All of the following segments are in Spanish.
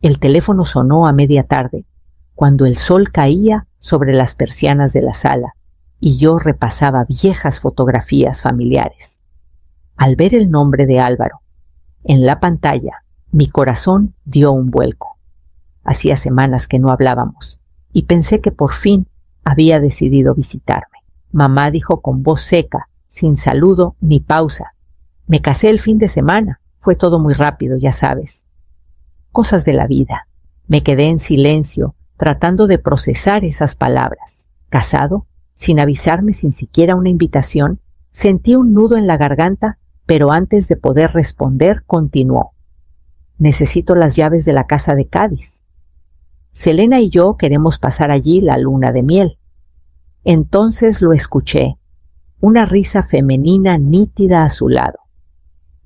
El teléfono sonó a media tarde, cuando el sol caía sobre las persianas de la sala y yo repasaba viejas fotografías familiares. Al ver el nombre de Álvaro en la pantalla, mi corazón dio un vuelco. Hacía semanas que no hablábamos y pensé que por fin había decidido visitarme. Mamá dijo con voz seca, sin saludo ni pausa: me casé el fin de semana. Fue todo muy rápido, ya sabes. Cosas de la vida. Me quedé en silencio, tratando de procesar esas palabras. ¿Casado? Sin avisarme, sin siquiera una invitación. Sentí un nudo en la garganta, pero antes de poder responder, continuó: necesito las llaves de la casa de Cádiz. Selena y yo queremos pasar allí la luna de miel. Entonces lo escuché, una risa femenina nítida a su lado.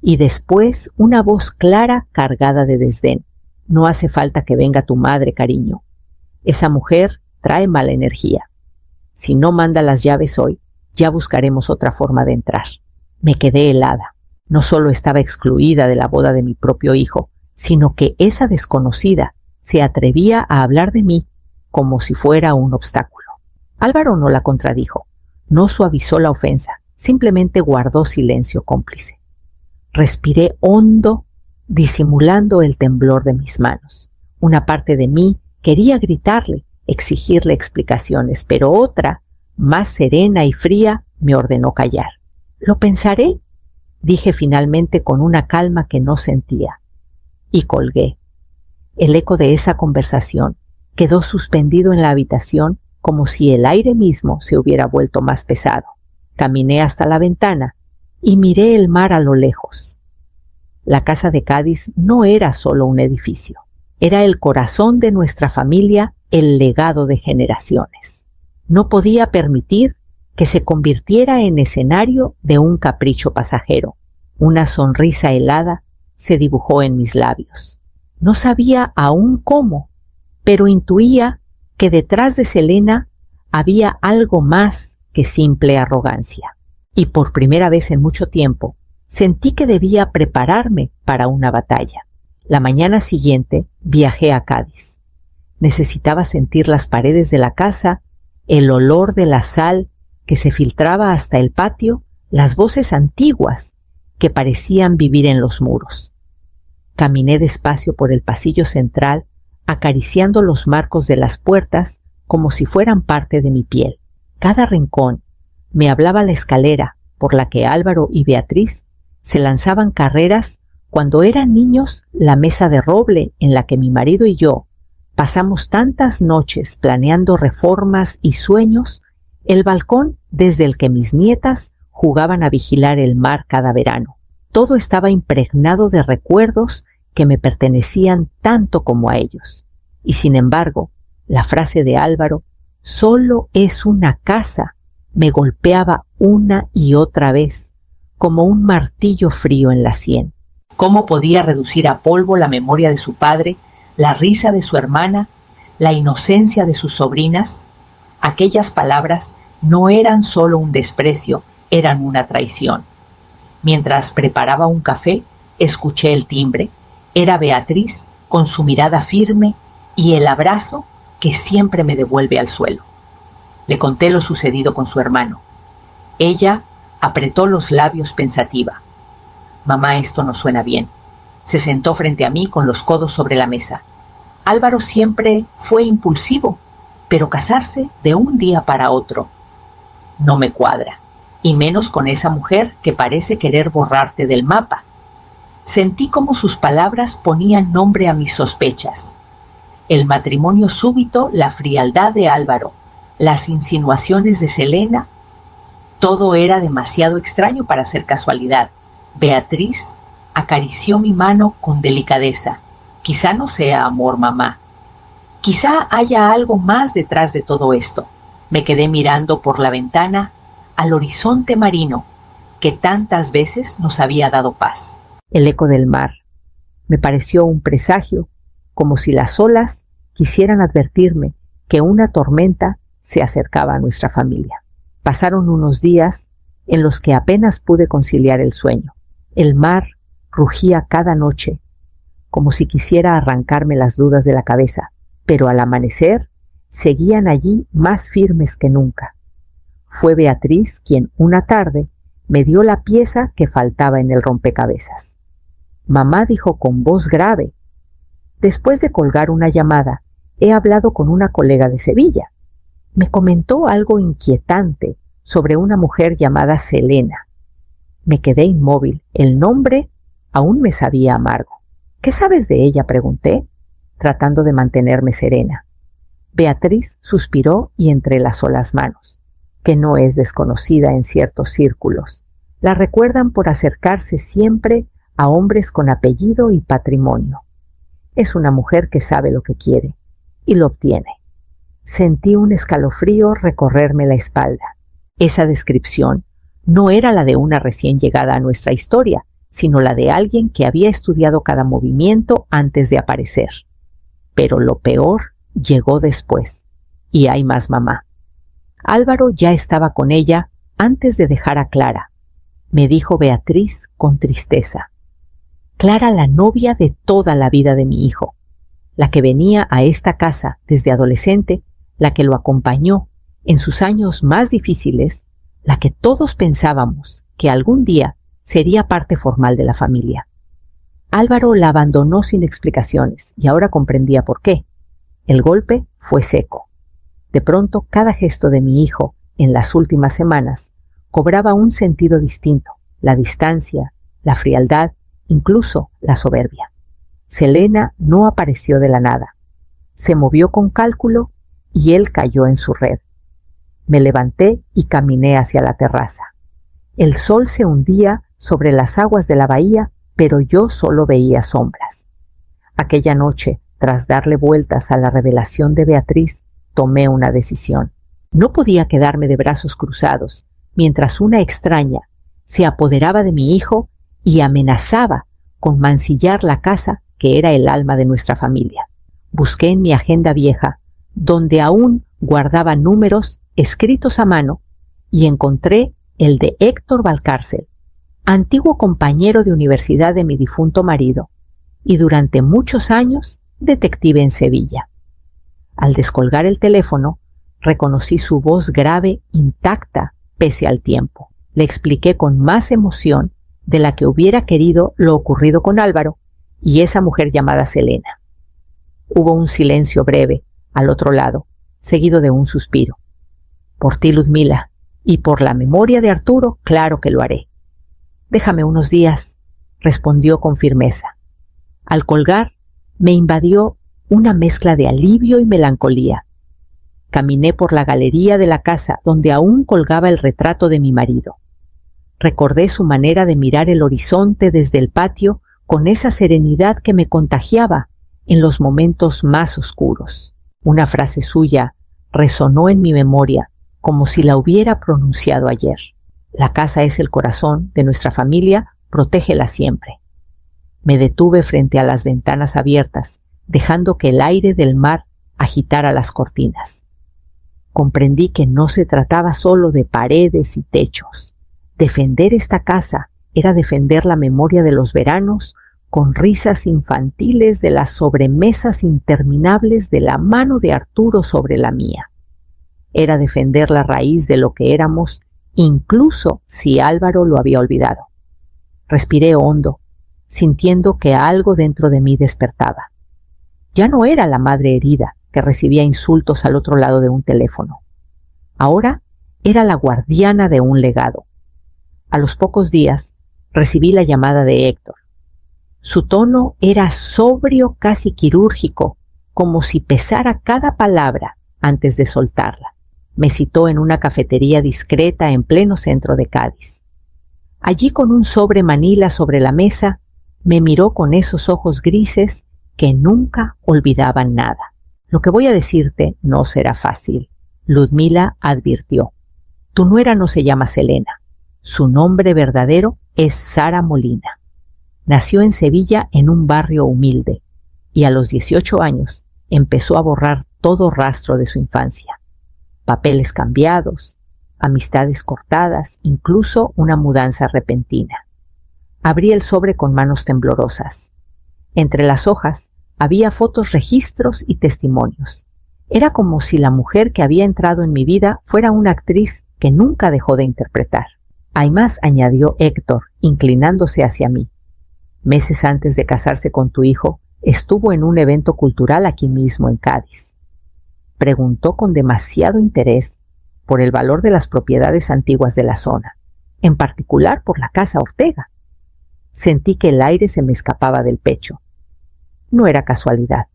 Y después una voz clara cargada de desdén: no hace falta que venga tu madre, cariño. Esa mujer trae mala energía. Si no manda las llaves hoy, ya buscaremos otra forma de entrar. Me quedé helada. No solo estaba excluida de la boda de mi propio hijo, sino que esa desconocida se atrevía a hablar de mí como si fuera un obstáculo. Álvaro no la contradijo, no suavizó la ofensa, simplemente guardó silencio cómplice. Respiré hondo, disimulando el temblor de mis manos. Una parte de mí quería gritarle, exigirle explicaciones, pero otra, más serena y fría, me ordenó callar. «Lo pensaré», dije finalmente con una calma que no sentía. Y colgué. El eco de esa conversación quedó suspendido en la habitación como si el aire mismo se hubiera vuelto más pesado. Caminé hasta la ventana y miré el mar a lo lejos. La casa de Cádiz no era solo un edificio, era el corazón de nuestra familia, el legado de generaciones. No podía permitir que se convirtiera en escenario de un capricho pasajero. Una sonrisa helada se dibujó en mis labios. No sabía aún cómo, pero intuía que detrás de Selena había algo más que simple arrogancia. Y por primera vez en mucho tiempo, sentí que debía prepararme para una batalla. La mañana siguiente viajé a Cádiz. Necesitaba sentir las paredes de la casa, el olor de la sal que se filtraba hasta el patio, las voces antiguas que parecían vivir en los muros. Caminé despacio por el pasillo central, acariciando los marcos de las puertas como si fueran parte de mi piel. Cada rincón me hablaba la escalera por la que Álvaro y Beatriz se lanzaban carreras cuando eran niños, la mesa de roble en la que mi marido y yo pasamos tantas noches planeando reformas y sueños, el balcón desde el que mis nietas jugaban a vigilar el mar cada verano. Todo estaba impregnado de recuerdos que me pertenecían tanto como a ellos. Y sin embargo, la frase de Álvaro, «solo es una casa», me golpeaba una y otra vez, como un martillo frío en la sien. ¿Cómo podía reducir a polvo la memoria de su padre, la risa de su hermana, la inocencia de sus sobrinas? Aquellas palabras no eran solo un desprecio, eran una traición. Mientras preparaba un café, escuché el timbre. Era Beatriz, con su mirada firme y el abrazo que siempre me devuelve al suelo. Le conté lo sucedido con su hermano. Ella apretó los labios pensativa. «Mamá, esto no suena bien». Se sentó frente a mí con los codos sobre la mesa. «Álvaro siempre fue impulsivo, pero casarse de un día para otro no me cuadra, y menos con esa mujer que parece querer borrarte del mapa». Sentí como sus palabras ponían nombre a mis sospechas. El matrimonio súbito, la frialdad de Álvaro, las insinuaciones de Selena, todo era demasiado extraño para ser casualidad. Beatriz acarició mi mano con delicadeza. «Quizá no sea amor, mamá. Quizá haya algo más detrás de todo esto». Me quedé mirando por la ventana al horizonte marino que tantas veces nos había dado paz. El eco del mar me pareció un presagio, como si las olas quisieran advertirme que una tormenta se acercaba a nuestra familia. Pasaron unos días en los que apenas pude conciliar el sueño. El mar rugía cada noche, como si quisiera arrancarme las dudas de la cabeza, pero al amanecer seguían allí más firmes que nunca. Fue Beatriz quien una tarde me dio la pieza que faltaba en el rompecabezas. Mamá dijo con voz grave: después de colgar una llamada, he hablado con una colega de Sevilla. Me comentó algo inquietante sobre una mujer llamada Selena. Me quedé inmóvil. El nombre aún me sabía amargo. ¿Qué sabes de ella?, pregunté, tratando de mantenerme serena. Beatriz suspiró y entrelazó las manos. Que no es desconocida en ciertos círculos. La recuerdan por acercarse siempre a hombres con apellido y patrimonio. Es una mujer que sabe lo que quiere y lo obtiene. Sentí un escalofrío recorrerme la espalda. Esa descripción no era la de una recién llegada a nuestra historia, sino la de alguien que había estudiado cada movimiento antes de aparecer. Pero lo peor llegó después, y hay más, mamá. Álvaro ya estaba con ella antes de dejar a Clara, me dijo Beatriz con tristeza. Clara, la novia de toda la vida de mi hijo, la que venía a esta casa desde adolescente, la que lo acompañó en sus años más difíciles, la que todos pensábamos que algún día sería parte formal de la familia. Álvaro la abandonó sin explicaciones y ahora comprendía por qué. El golpe fue seco. De pronto, cada gesto de mi hijo en las últimas semanas cobraba un sentido distinto: la distancia, la frialdad, incluso la soberbia. Selena no apareció de la nada. Se movió con cálculo y él cayó en su red. Me levanté y caminé hacia la terraza. El sol se hundía sobre las aguas de la bahía, pero yo solo veía sombras. Aquella noche, tras darle vueltas a la revelación de Beatriz, tomé una decisión. No podía quedarme de brazos cruzados mientras una extraña se apoderaba de mi hijo y amenazaba con mancillar la casa que era el alma de nuestra familia. Busqué en mi agenda vieja, donde aún guardaba números escritos a mano, y encontré el de Héctor Valcárcel, antiguo compañero de universidad de mi difunto marido, y durante muchos años detective en Sevilla. Al descolgar el teléfono, reconocí su voz grave, intacta, pese al tiempo. Le expliqué con más emoción de la que hubiera querido lo ocurrido con Álvaro y esa mujer llamada Selena. Hubo un silencio breve al otro lado, seguido de un suspiro. Por ti, Ludmila, y por la memoria de Arturo, claro que lo haré. Déjame unos días, respondió con firmeza. Al colgar, me invadió una mezcla de alivio y melancolía. Caminé por la galería de la casa donde aún colgaba el retrato de mi marido. Recordé su manera de mirar el horizonte desde el patio con esa serenidad que me contagiaba en los momentos más oscuros. Una frase suya resonó en mi memoria como si la hubiera pronunciado ayer. La casa es el corazón de nuestra familia, protégela siempre. Me detuve frente a las ventanas abiertas, dejando que el aire del mar agitara las cortinas. Comprendí que no se trataba solo de paredes y techos. Defender esta casa era defender la memoria de los veranos con risas infantiles, de las sobremesas interminables de la mano de Arturo sobre la mía. Era defender la raíz de lo que éramos, incluso si Álvaro lo había olvidado. Respiré hondo, sintiendo que algo dentro de mí despertaba. Ya no era la madre herida que recibía insultos al otro lado de un teléfono. Ahora era la guardiana de un legado. A los pocos días recibí la llamada de Héctor. Su tono era sobrio, casi quirúrgico, como si pesara cada palabra antes de soltarla. Me citó en una cafetería discreta en pleno centro de Cádiz. Allí, con un sobre manila sobre la mesa, me miró con esos ojos grises que nunca olvidaban nada. Lo que voy a decirte no será fácil, Ludmila advirtió. Tu nuera no se llama Selena. Su nombre verdadero es Sara Molina. Nació en Sevilla en un barrio humilde y a los 18 años empezó a borrar todo rastro de su infancia. Papeles cambiados, amistades cortadas, incluso una mudanza repentina. Abrí el sobre con manos temblorosas. Entre las hojas había fotos, registros y testimonios. Era como si la mujer que había entrado en mi vida fuera una actriz que nunca dejó de interpretar. Hay más, añadió Héctor, inclinándose hacia mí. Meses antes de casarse con tu hijo, estuvo en un evento cultural aquí mismo en Cádiz. Preguntó con demasiado interés por el valor de las propiedades antiguas de la zona, en particular por la casa Ortega. Sentí que el aire se me escapaba del pecho. No era casualidad.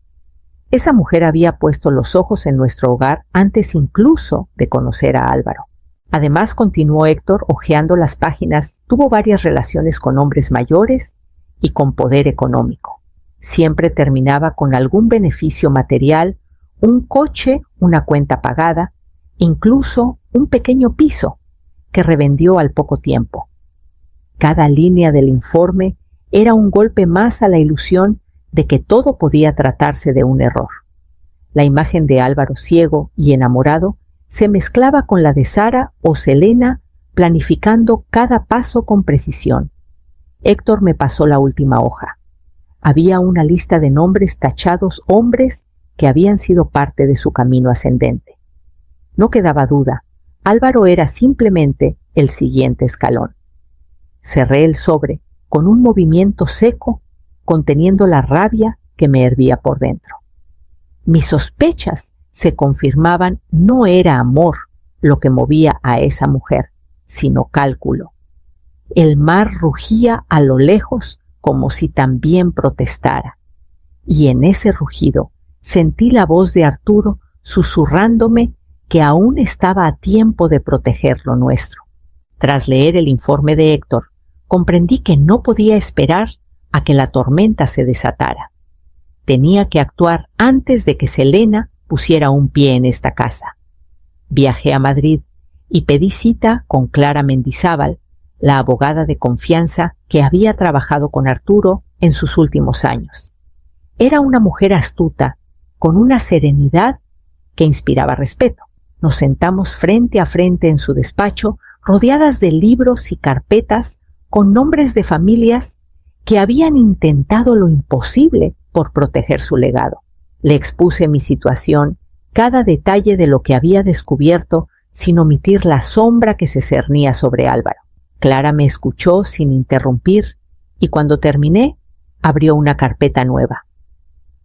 Esa mujer había puesto los ojos en nuestro hogar antes incluso de conocer a Álvaro. Además, continuó Héctor hojeando las páginas, tuvo varias relaciones con hombres mayores y con poder económico. Siempre terminaba con algún beneficio material, un coche, una cuenta pagada, incluso un pequeño piso que revendió al poco tiempo. Cada línea del informe era un golpe más a la ilusión de que todo podía tratarse de un error. La imagen de Álvaro ciego y enamorado se mezclaba con la de Sara o Selena, planificando cada paso con precisión. Héctor me pasó la última hoja. Había una lista de nombres tachados, hombres que habían sido parte de su camino ascendente. No quedaba duda, Álvaro era simplemente el siguiente escalón. Cerré el sobre con un movimiento seco, conteniendo la rabia que me hervía por dentro. Mis sospechas se confirmaban. No era amor lo que movía a esa mujer, sino cálculo. El mar rugía a lo lejos como si también protestara, y en ese rugido sentí la voz de Arturo susurrándome que aún estaba a tiempo de proteger lo nuestro. Tras leer el informe de Héctor, comprendí que no podía esperar a que la tormenta se desatara. Tenía que actuar antes de que Selena pusiera un pie en esta casa. Viajé a Madrid y pedí cita con Clara Mendizábal, la abogada de confianza que había trabajado con Arturo en sus últimos años. Era una mujer astuta, con una serenidad que inspiraba respeto. Nos sentamos frente a frente en su despacho, rodeadas de libros y carpetas con nombres de familias que habían intentado lo imposible por proteger su legado. Le expuse mi situación, cada detalle de lo que había descubierto, sin omitir la sombra que se cernía sobre Álvaro. Clara me escuchó sin interrumpir y cuando terminé, abrió una carpeta nueva.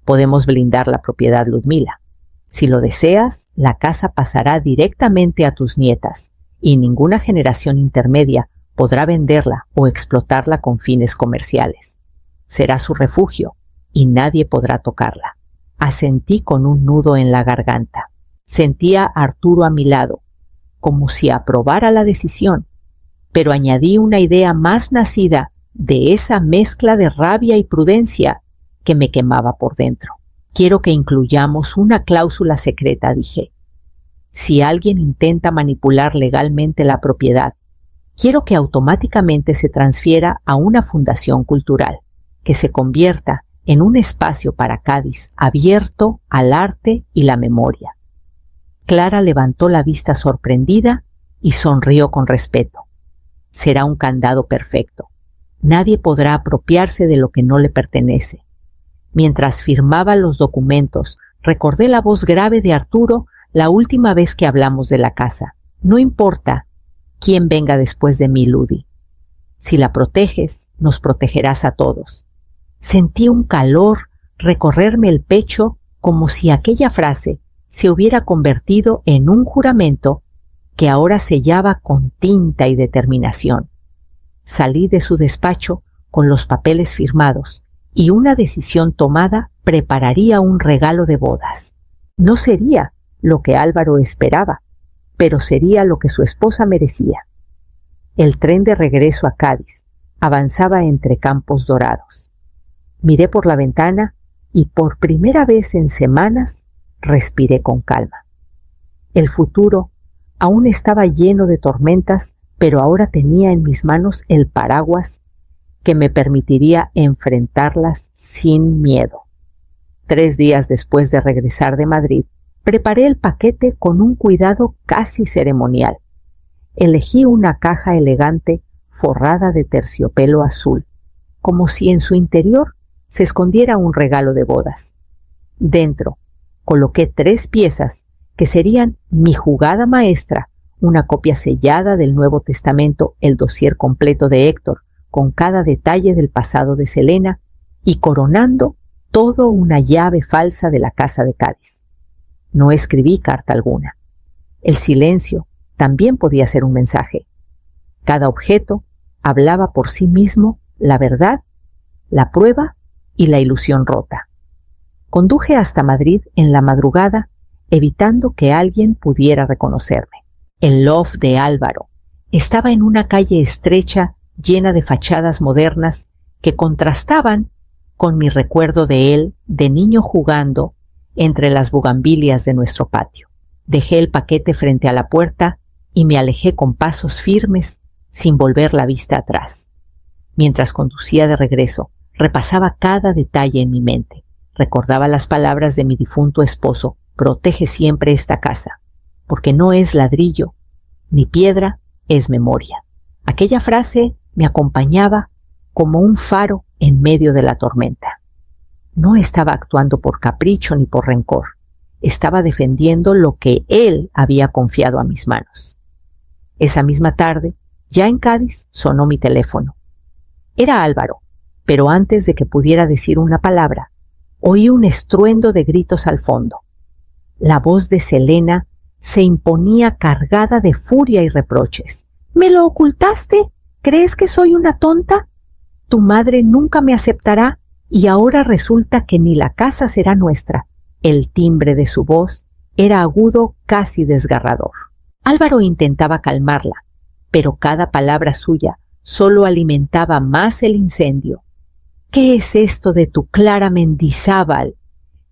Podemos blindar la propiedad, Ludmila. Si lo deseas, la casa pasará directamente a tus nietas y ninguna generación intermedia podrá venderla o explotarla con fines comerciales. Será su refugio y nadie podrá tocarla. Asentí con un nudo en la garganta. Sentía a Arturo a mi lado, como si aprobara la decisión, pero añadí una idea más nacida de esa mezcla de rabia y prudencia que me quemaba por dentro. Quiero que incluyamos una cláusula secreta, dije. Si alguien intenta manipular legalmente la propiedad, quiero que automáticamente se transfiera a una fundación cultural, que se convierta en un espacio para Cádiz abierto al arte y la memoria. Clara levantó la vista sorprendida y sonrió con respeto. Será un candado perfecto. Nadie podrá apropiarse de lo que no le pertenece. Mientras firmaba los documentos, recordé la voz grave de Arturo la última vez que hablamos de la casa. No importa quién venga después de mí, Ludi. Si la proteges, nos protegerás a todos. Sentí un calor recorrerme el pecho como si aquella frase se hubiera convertido en un juramento que ahora sellaba con tinta y determinación. Salí de su despacho con los papeles firmados y una decisión tomada prepararía un regalo de bodas. No sería lo que Álvaro esperaba, pero sería lo que su esposa merecía. El tren de regreso a Cádiz avanzaba entre campos dorados. Miré por la ventana y por primera vez en semanas respiré con calma. El futuro aún estaba lleno de tormentas, pero ahora tenía en mis manos el paraguas que me permitiría enfrentarlas sin miedo. 3 días después de regresar de Madrid, preparé el paquete con un cuidado casi ceremonial. Elegí una caja elegante forrada de terciopelo azul, como si en su interior se escondiera un regalo de bodas. Dentro coloqué 3 piezas que serían mi jugada maestra, una copia sellada del Nuevo Testamento, el dossier completo de Héctor, con cada detalle del pasado de Selena, y coronando todo una llave falsa de la casa de Cádiz. No escribí carta alguna. El silencio también podía ser un mensaje. Cada objeto hablaba por sí mismo la verdad, la prueba y la ilusión rota. Conduje hasta Madrid en la madrugada, evitando que alguien pudiera reconocerme. El loft de Álvaro estaba en una calle estrecha llena de fachadas modernas que contrastaban con mi recuerdo de él de niño jugando entre las bugambilias de nuestro patio. Dejé el paquete frente a la puerta y me alejé con pasos firmes sin volver la vista atrás. Mientras conducía de regreso, repasaba cada detalle en mi mente. Recordaba las palabras de mi difunto esposo: protege siempre esta casa, porque no es ladrillo, ni piedra, es memoria. Aquella frase me acompañaba como un faro en medio de la tormenta. No estaba actuando por capricho ni por rencor. Estaba defendiendo lo que él había confiado a mis manos. Esa misma tarde, ya en Cádiz, sonó mi teléfono. Era Álvaro, pero antes de que pudiera decir una palabra, oí un estruendo de gritos al fondo. La voz de Selena se imponía cargada de furia y reproches. ¿Me lo ocultaste? ¿Crees que soy una tonta? Tu madre nunca me aceptará y ahora resulta que ni la casa será nuestra. El timbre de su voz era agudo, casi desgarrador. Álvaro intentaba calmarla, pero cada palabra suya solo alimentaba más el incendio. ¿Qué es esto de tu Clara Mendizábal?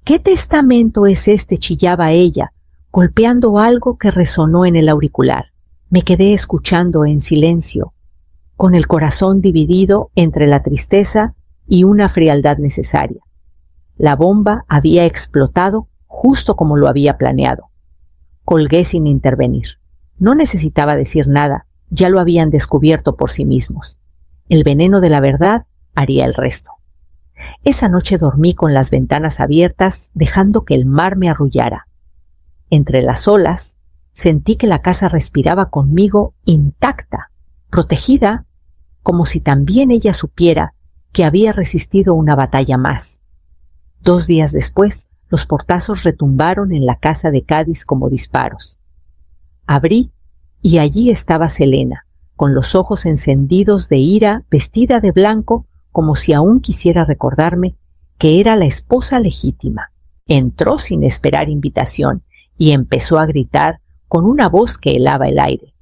¿Qué testamento es este?, chillaba ella, golpeando algo que resonó en el auricular. Me quedé escuchando en silencio, con el corazón dividido entre la tristeza y una frialdad necesaria. La bomba había explotado justo como lo había planeado. Colgué sin intervenir. No necesitaba decir nada, ya lo habían descubierto por sí mismos. El veneno de la verdad haría el resto. Esa noche dormí con las ventanas abiertas, dejando que el mar me arrullara. Entre las olas, sentí que la casa respiraba conmigo intacta, protegida, como si también ella supiera que había resistido una batalla más. 2 días después, los portazos retumbaron en la casa de Cádiz como disparos. Abrí y allí estaba Selena, con los ojos encendidos de ira, vestida de blanco, como si aún quisiera recordarme que era la esposa legítima. Entró sin esperar invitación y empezó a gritar con una voz que helaba el aire.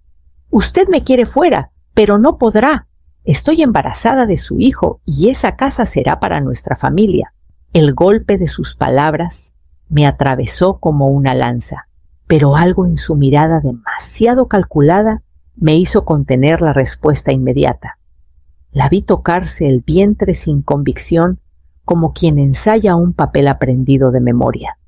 «Usted me quiere fuera, pero no podrá. Estoy embarazada de su hijo y esa casa será para nuestra familia». El golpe de sus palabras me atravesó como una lanza, pero algo en su mirada demasiado calculada me hizo contener la respuesta inmediata. La vi tocarse el vientre sin convicción, como quien ensaya un papel aprendido de memoria.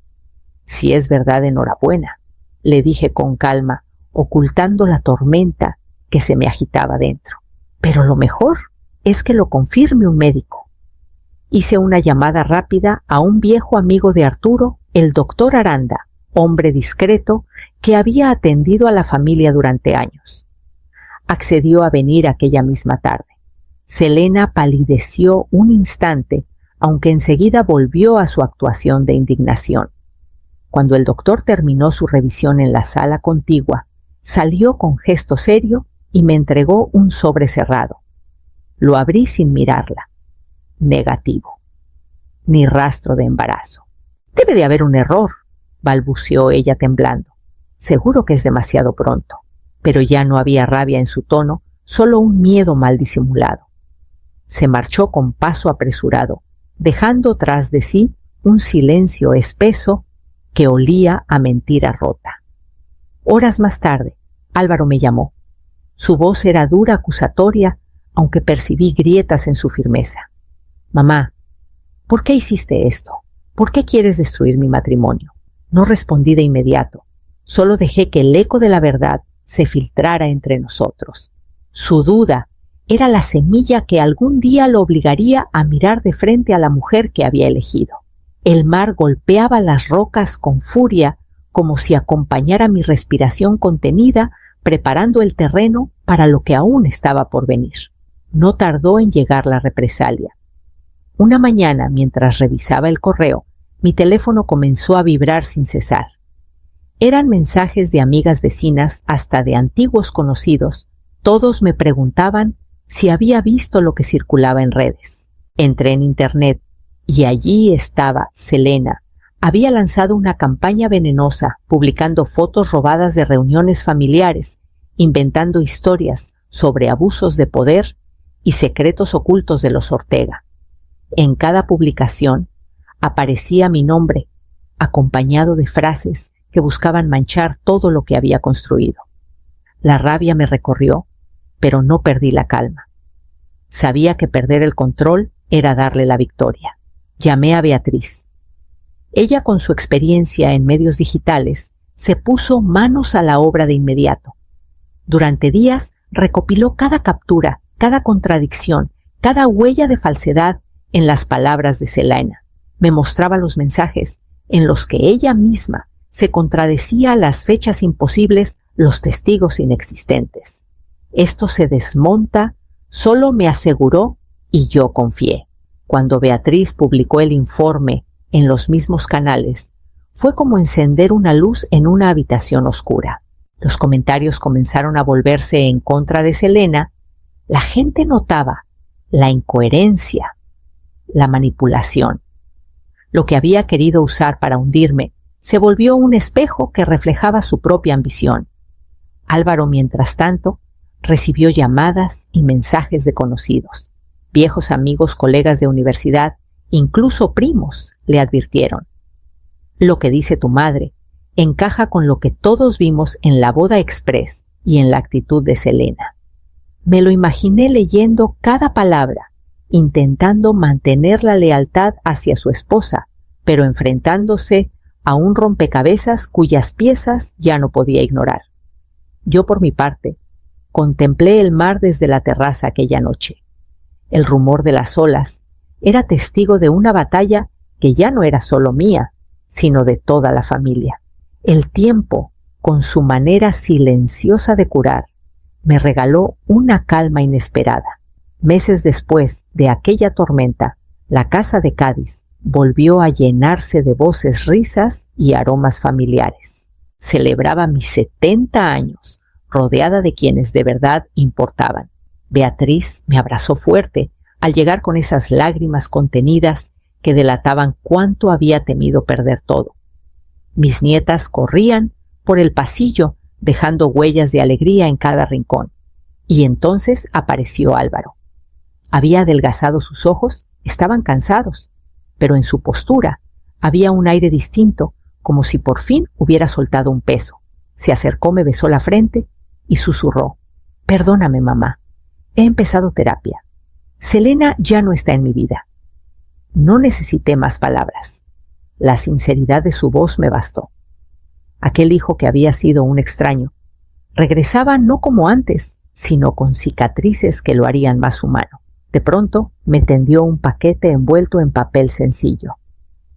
«Si es verdad, enhorabuena», le dije con calma, ocultando la tormenta que se me agitaba dentro. «Pero lo mejor es que lo confirme un médico». Hice una llamada rápida a un viejo amigo de Arturo, el doctor Aranda, hombre discreto que había atendido a la familia durante años. Accedió a venir aquella misma tarde. Selena palideció un instante, aunque enseguida volvió a su actuación de indignación. Cuando el doctor terminó su revisión en la sala contigua, salió con gesto serio y me entregó un sobre cerrado. Lo abrí sin mirarla. Negativo. Ni rastro de embarazo. «Debe de haber un error», balbuceó ella temblando. «Seguro que es demasiado pronto». Pero ya no había rabia en su tono, solo un miedo mal disimulado. Se marchó con paso apresurado, dejando tras de sí un silencio espeso que olía a mentira rota. Horas más tarde, Álvaro me llamó. Su voz era dura, acusatoria, aunque percibí grietas en su firmeza. «Mamá, ¿por qué hiciste esto? ¿Por qué quieres destruir mi matrimonio?» No respondí de inmediato. Solo dejé que el eco de la verdad se filtrara entre nosotros. Su duda, era la semilla que algún día lo obligaría a mirar de frente a la mujer que había elegido. El mar golpeaba las rocas con furia, como si acompañara mi respiración contenida, preparando el terreno para lo que aún estaba por venir. No tardó en llegar la represalia. Una mañana, mientras revisaba el correo, mi teléfono comenzó a vibrar sin cesar. Eran mensajes de amigas vecinas, hasta de antiguos conocidos. Todos me preguntaban si había visto lo que circulaba en redes. Entré en internet y allí estaba Selena. Había lanzado una campaña venenosa, publicando fotos robadas de reuniones familiares, inventando historias sobre abusos de poder y secretos ocultos de los Ortega. En cada publicación aparecía mi nombre, acompañado de frases que buscaban manchar todo lo que había construido. La rabia me recorrió, pero no perdí la calma. Sabía que perder el control era darle la victoria. Llamé a Beatriz. Ella, con su experiencia en medios digitales, se puso manos a la obra de inmediato. Durante días recopiló cada captura, cada contradicción, cada huella de falsedad en las palabras de Selena. Me mostraba los mensajes en los que ella misma se contradecía las fechas imposibles, los testigos inexistentes. Esto se desmonta, solo me aseguró, y yo confié. Cuando Beatriz publicó el informe en los mismos canales, fue como encender una luz en una habitación oscura. Los comentarios comenzaron a volverse en contra de Selena. La gente notaba la incoherencia, la manipulación. Lo que había querido usar para hundirme se volvió un espejo que reflejaba su propia ambición. Álvaro, mientras tanto, recibió llamadas y mensajes de conocidos. Viejos amigos, colegas de universidad, incluso primos, le advirtieron: lo que dice tu madre encaja con lo que todos vimos en la boda express y en la actitud de Selena. Me lo imaginé leyendo cada palabra, intentando mantener la lealtad hacia su esposa, pero enfrentándose a un rompecabezas cuyas piezas ya no podía ignorar. Yo, por mi parte, contemplé el mar desde la terraza aquella noche. El rumor de las olas era testigo de una batalla que ya no era solo mía, sino de toda la familia. El tiempo, con su manera silenciosa de curar, me regaló una calma inesperada. Meses después de aquella tormenta, la casa de Cádiz volvió a llenarse de voces, risas y aromas familiares. Celebraba mis 70 años, rodeada de quienes de verdad importaban. Beatriz me abrazó fuerte al llegar con esas lágrimas contenidas que delataban cuánto había temido perder todo. Mis nietas corrían por el pasillo, dejando huellas de alegría en cada rincón. Y entonces apareció Álvaro. Había adelgazado sus ojos, estaban cansados, pero en su postura había un aire distinto, como si por fin hubiera soltado un peso. Se acercó, me besó la frente y susurró: perdóname, mamá. He empezado terapia. Selena ya no está en mi vida. No necesité más palabras. La sinceridad de su voz me bastó. Aquel hijo que había sido un extraño regresaba no como antes, sino con cicatrices que lo harían más humano. De pronto me tendió un paquete envuelto en papel sencillo.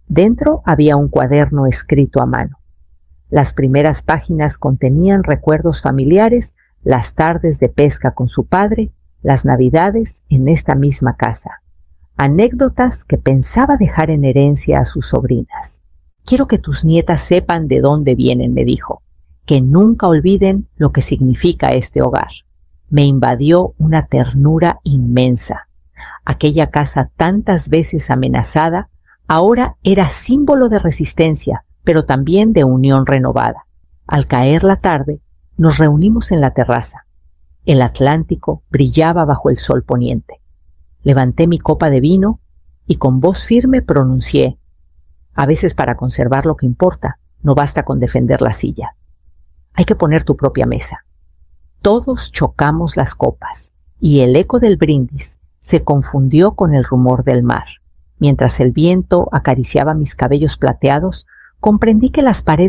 Dentro había un cuaderno escrito a mano. Las primeras páginas contenían recuerdos familiares, las tardes de pesca con su padre, las navidades en esta misma casa, anécdotas que pensaba dejar en herencia a sus sobrinas. Quiero que tus nietas sepan de dónde vienen, me dijo, que nunca olviden lo que significa este hogar. Me invadió una ternura inmensa. Aquella casa tantas veces amenazada, ahora era símbolo de resistencia, pero también de unión renovada. Al caer la tarde, nos reunimos en la terraza. El Atlántico brillaba bajo el sol poniente. Levanté mi copa de vino y con voz firme pronuncié: a veces, para conservar lo que importa, no basta con defender la silla. Hay que poner tu propia mesa. Todos chocamos las copas y el eco del brindis se confundió con el rumor del mar. Mientras el viento acariciaba mis cabellos plateados, comprendí que las paredes